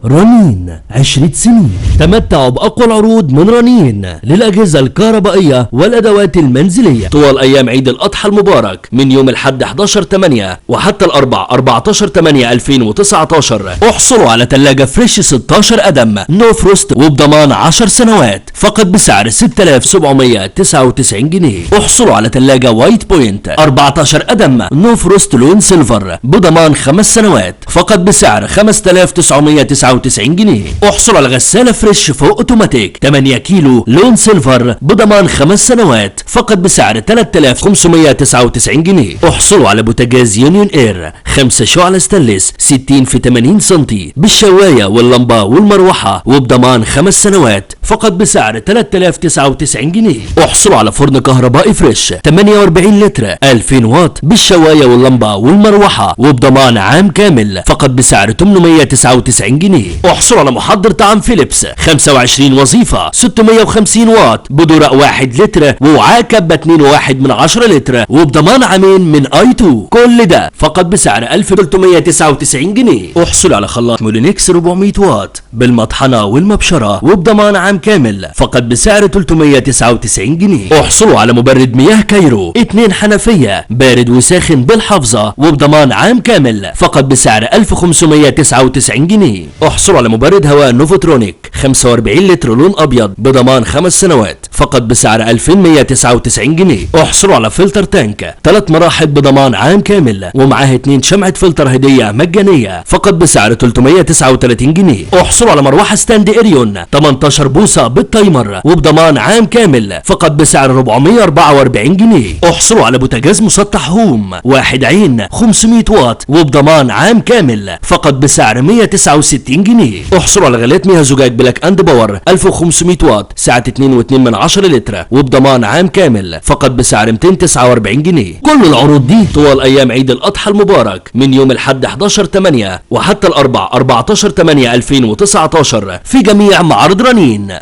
رنين 10 سنين. تمتعوا بأقوى العروض من رنين للأجهزة الكهربائية والأدوات المنزلية طوال أيام عيد الأضحى المبارك من يوم الأحد 11/8 وحتى الأربع 14/8/2019. احصلوا على ثلاجة فريش 16 قدم نو فروست وبضمان 10 سنوات فقط بسعر 6799 جنيه. احصلوا على ثلاجة وايت بوينت 14 قدم نو فروست لون سيلفر بضمان 5 سنوات فقط بسعر 5999 جنيه. احصلوا على غسالة فريش فوق اوتوماتيك 8 كيلو لون سيلفر بضمان 5 سنوات فقط بسعر 3599 جنيه. احصلوا على بوتاجاز يونيون اير 5 شعلة ستانلس 60 في 80 سنتي بالشواية واللمبة والمروحة وبضمان 5 سنوات فقط بسعر 3099 جنيه. احصلوا على فرن كهربائي فريش 48 لتر 2000 واط بالشواية واللمبة والمروحة وبضمان عام كامل فقط بسعر 899 جنيه. احصلوا على محضر طعام فيليبس 25 وظيفة 650 واط بدورق 1 لتر ووعاء كبة 2.1 لتر وبضمان عامين من i2 كل ده فقط بسعر 1399 جنيه. احصلوا على خلاط مولينكس 400 واط بالمطحنة والمبشرة وبضمان عام كامل فقط بسعر 399 جنيه. احصلوا على مبرد مياه كايرو 2 حنفية بارد وساخن بالحافظة وبضمان عام كامل فقط بسعر 1599 جنيه. احصلوا على مبرد هواء نوفوترونيك 45 لتر لون ابيض بضمان 5 سنوات فقط بسعر 2199 جنيه. احصلوا على فلتر تانك 3 مراحل بضمان عام كامل ومعاه 2 شمعة فلتر هدية مجانية فقط بسعر 339 جنيه. احصلوا على مروحة ستاند اريون 18 بوصة بالتايمر وبضمان عام كامل فقط بسعر 444 جنيه. احصلوا على بوتاجاز مسطح هوم 1 عين 500 واط وبضمان عام كامل فقط بسعر 169 جنيه. احصلوا على غلاية مياه زجاج بلاك اند باور 1500 واط سعة 2.2 لتر وبضمان عام كامل فقط بسعر 249 جنيه. كل العروض دي طوال ايام عيد الاضحى المبارك من يوم الأحد 11/8 وحتى الأربع 14/8/2019 في جميع معارض رنين.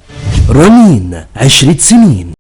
رنين 10 سنين.